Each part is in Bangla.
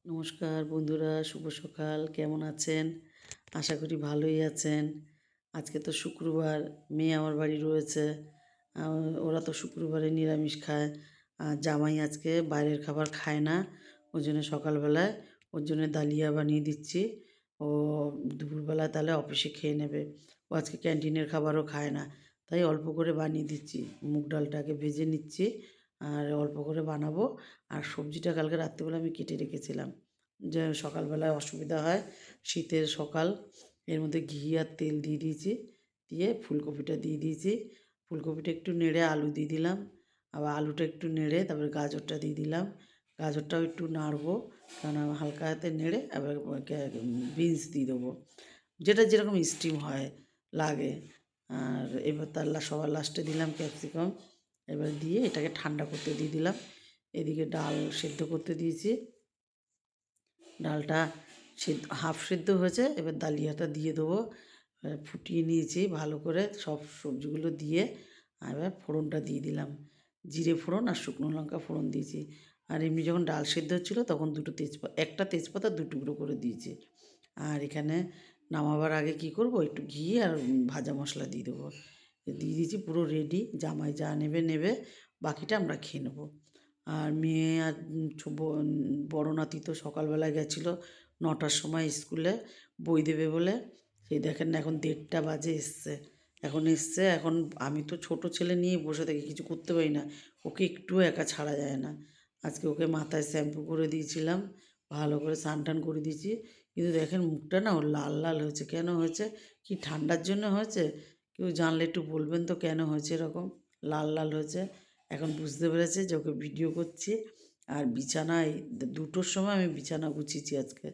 নমস্কার বন্ধুরা, শুভ সকাল। কেমন আছেন? আশা করি ভালোই আছেন। আজকে তো শুক্রবার, মেয়ে আমার বাড়ি রয়েছে। আ ওরা তো শুক্রবারে নিরামিষ খায়। আর জামাই আজকে বাইরের খাবার খায় না। ওই জন্য সকালবেলায় ওর জন্য ডালিয়া বানিয়ে দিচ্ছি। ও দুপুরবেলায় তাহলে অফিসে খেয়ে নেবে। ও আজকে ক্যান্টিনের খাবারও খায় না। তাই অল্প করে বানিয়ে দিচ্ছি। মুগ ডালটাকে ভেজে নিচ্ছি আর অল্প করে বানাবো। আর সবজিটা কালকে রাত্রিবেলা আমি কেটে রেখেছিলাম। যে সকালবেলায় অসুবিধা হয়, শীতের সকাল। এর মধ্যে ঘি আর তেল দিয়ে দিয়েছি, দিয়ে ফুলকপিটা দিয়ে দিয়েছি। ফুলকপিটা একটু নেড়ে আলু দিয়ে দিলাম, আবার আলুটা একটু নেড়ে তারপরে গাজরটা দিয়ে দিলাম। গাজরটাও একটু নাড়বো, কারণ হালকা হাতে নেড়ে আবার বিনস দিয়ে দেবো, যেটা যেরকম স্টিম হয় লাগে। আর এবার তার সবার লাস্টে দিলাম ক্যাপসিকাম। এবার দিয়ে এটাকে ঠান্ডা করতে দিয়ে দিলাম। এদিকে ডাল সেদ্ধ করতে দিয়েছি। ডালটা হাফ সেদ্ধ হয়েছে, এবার ডালিয়াটা দিয়ে দেবো। ফুটিয়ে নিয়েছি ভালো করে সব সবজিগুলো দিয়ে। এবার ফোড়নটা দিয়ে দিলাম, জিরে ফোড়ন আর শুকনো লঙ্কা ফোড়ন দিয়েছি। আর এমনি যখন ডাল সেদ্ধ হচ্ছিলো তখন একটা তেজপাতা দু টুকরো করে দিয়েছি। আর এখানে নামাবার আগে কি করব, একটু ঘি আর ভাজা মশলা দিয়ে দেবো। দিয়ে দিয়েছি, পুরো রেডি। জামাই যা নেবে নেবে, বাকিটা আমরা খেয়ে নেবো। আর মেয়ে আর বড় নাতি তো সকালবেলায় গেছিলো 9টার সময় স্কুলে বই দেবে বলে। সেই দেখেন না, এখন 1:30 বাজে এসছে। এখন আমি তো ছোট ছেলে নিয়ে বসে থাকি, কিছু করতে পারি না। ওকে একটুও একা ছাড়া যায় না। আজকে ওকে মাথায় শ্যাম্পু করে দিয়েছিলাম, ভালো করে স্নান টান করে দিয়েছি। কিন্তু দেখেন মুখটা না ওর লাল লাল হয়েছে। কেন হয়েছে? কি ঠান্ডার জন্য হয়েছে? কেউ জানলে একটু বলবেন তো কেন হয়েছে এরকম লাল লাল হয়েছে। এখন বুঝতে পেরেছে যে ওকে ভিডিও করছি। আর বিছানায় 2টোর সময় আমি বিছানা গুছিয়েছি আজকে,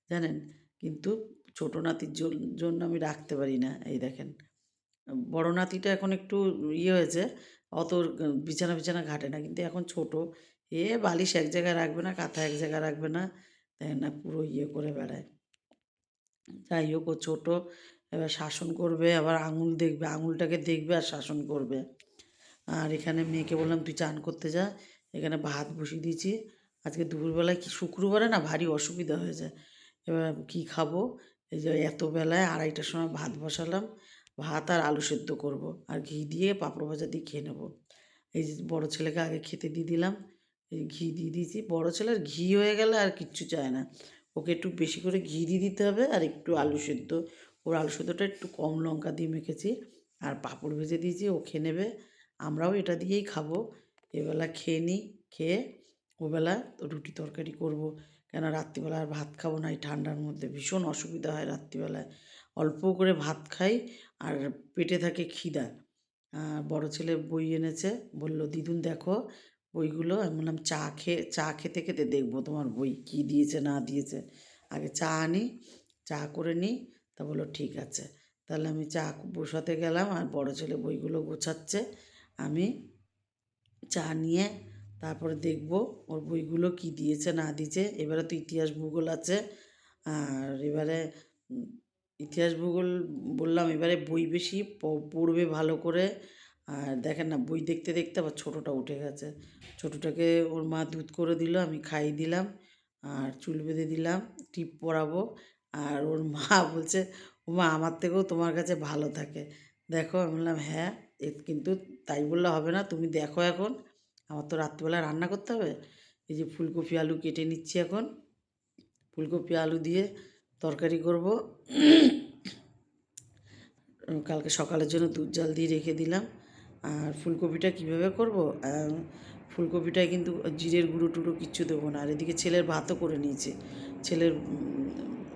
জানেন। কিন্তু ছোটো নাতির জন্য আমি রাখতে পারি না। এই দেখেন, বড় নাতিটা এখন একটু হয়েছে, অত বিছানা বিছানা ঘাঁটে না। কিন্তু এখন ছোট, বালিশ এক জায়গায় রাখবে না, কাঁথা এক জায়গায় রাখবে না, তাই না, পুরো করে বেড়ায়। যাই হোক, ও ছোটো, এবার শাসন করবে, আবার আঙুল দেখবে, আঙুলটাকে দেখবে আর শাসন করবে। আর এখানে মেয়েকে বললাম তুই চান করতে যা। এখানে ভাত বসিয়ে দিয়েছি। আজকে দুপুরবেলায় কি শুক্রবারে না ভারী অসুবিধা হয়ে যায়। এবার কি খাবো, এই যে এত বেলায় 2:30টার সময় ভাত বসালাম। ভাত আর আলু সেদ্ধ করব, আর ঘি দিয়ে পাঁপড় ভাজা দিয়ে খেয়ে নেবো। এই যে বড় ছেলেকে আগে খেতে দিয়ে দিলাম, এই ঘি দিয়ে দিয়েছি। বড় ছেলের ঘি হয়ে গেলে আর কিচ্ছু চায় না। ওকে একটু বেশি করে ঘি দিয়ে দিতে হবে, আর একটু আলু সেদ্ধ। ওর আলু সেদ্ধটা একটু কম লঙ্কা দিয়ে মেখেছি, আর পাঁপড় ভেজে দিয়েছি, ও খেয়ে নেবে। আমরাও এটা দিয়েই খাবো। এবেলা খেয়ে নিই, খেয়ে ওবেলা রুটি তরকারি করব। কেন রাত্রিবেলা আর ভাত খাবো না, এই ঠান্ডার মধ্যে ভীষণ অসুবিধা হয় রাত্রিবেলায়। অল্প করে ভাত খাই আর পেটে থাকে খিদা। বড় ছেলে বই এনেছে, বলল দিদুন দেখো বইগুলো। আমি বললাম চা খেতে খেতে দেখবো তোমার বই কী দিয়েছে না দিয়েছে। আগে চা আনি, চা করে নিই। তা বললো ঠিক আছে। তাহলে আমি চা বসাতে গেলাম, আর বড় ছেলে বইগুলো গোছাচ্ছে। আমি চা নিয়ে তারপরে দেখব ওর বইগুলো কী দিয়েছে না দিয়েছে। এবারে তো ইতিহাস ভূগোল আছে। আর এবারে ইতিহাস ভূগোল বললাম, এবারে বই বেশি পড়বে ভালো করে। আর দেখেন না, বই দেখতে দেখতে আবার ছোটোটা উঠে গেছে। ছোটোটাকে ওর মা দুধ করে দিল, আমি খাইয়ে দিলাম আর চুল বেঁধে দিলাম, টিপ পরাবো। আর ওর মা বলছে, ও মা আমার থেকেও তোমার কাছে ভালো থাকে দেখো। আমি বললাম হ্যাঁ, কিন্তু তাই বললে হবে না, তুমি দেখো এখন। আমার তো রাত্রিবেলা রান্না করতে হবে। এই যে ফুলকপি আলু কেটে নিচ্ছি এখন। ফুলকপি আলু দিয়ে তরকারি করব। কালকে সকালের জন্য দুধ জাল দিয়ে রেখে দিলাম। আর ফুলকপিটা কীভাবে করব, ফুলকপিটায় কিন্তু জিরের গুঁড়ো টুড়ো কিচ্ছু দেবো না। আর এদিকে ছেলের ভাতও করে নিয়েছি, ছেলের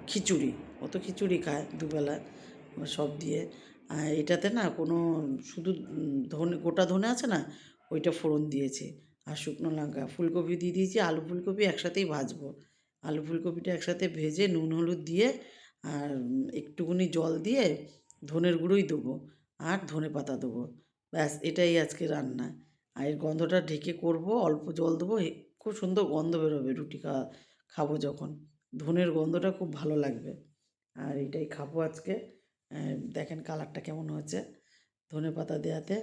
খিচুড়ি। ও তো খিচুড়ি খায় দুবেলা সব দিয়ে। এটাতে না কোনো, শুধু ধনে, গোটা ধনে আছে না, ওইটা ফোড়ন দিয়েছি আর শুকনো লঙ্কা। ফুলকপি দিয়ে দিয়েছি, আলু ফুলকপি একসাথেই ভাজবো। আলু ফুলকপিটা একসাথে ভেজে নুন হলুদ দিয়ে আর একটুখানি জল দিয়ে ধনের গুঁড়োই দেবো আর ধনেপাতা দেবো। ব্যাস, এটাই আজকে রান্না। আর এর গন্ধটা ঢেকে করব, অল্প জল দেবো, খুব সুন্দর গন্ধ বেরোবে রুটি খাবো যখন। ধনের গন্ধটা খুব ভালো লাগবে। আর এটাই খাবো আজকে। দেখেন কালারটা কেমন হয়েছে ধনেপাতা দেওয়াতে।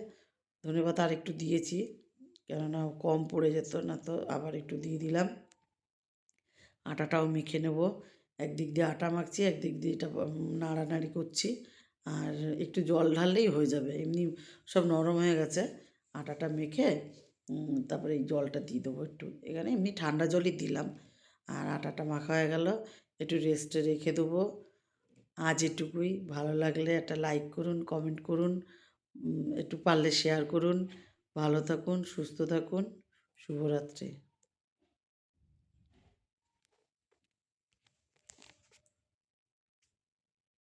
ধনেপাতা আর একটু দিয়েছি, কেননা কম পড়ে যেত, না তো আবার একটু দিয়ে দিলাম। আটাটাও মেখে নেব। একদিক দিয়ে আটা মাখছি, একদিক দিয়ে এটা নাড়ানাড়ি করছি। আর একটু জল ঢাললেই হয়ে যাবে, এমনি সব নরম হয়ে গেছে। আটাটা মেখে তারপরে এই জলটা দিয়ে দেবো একটু, এখানে এমনি ঠান্ডা জলই দিলাম। আর আটাটা মাখা হয়ে গেল, একটু রেস্টে রেখে দেবো। আজ এটুকুই। ভালো লাগলে একটা লাইক করুন, কমেন্ট করুন, একটু পারলে শেয়ার করুন। ভালো থাকুন, সুস্থ থাকুন। শুভরাত্রি।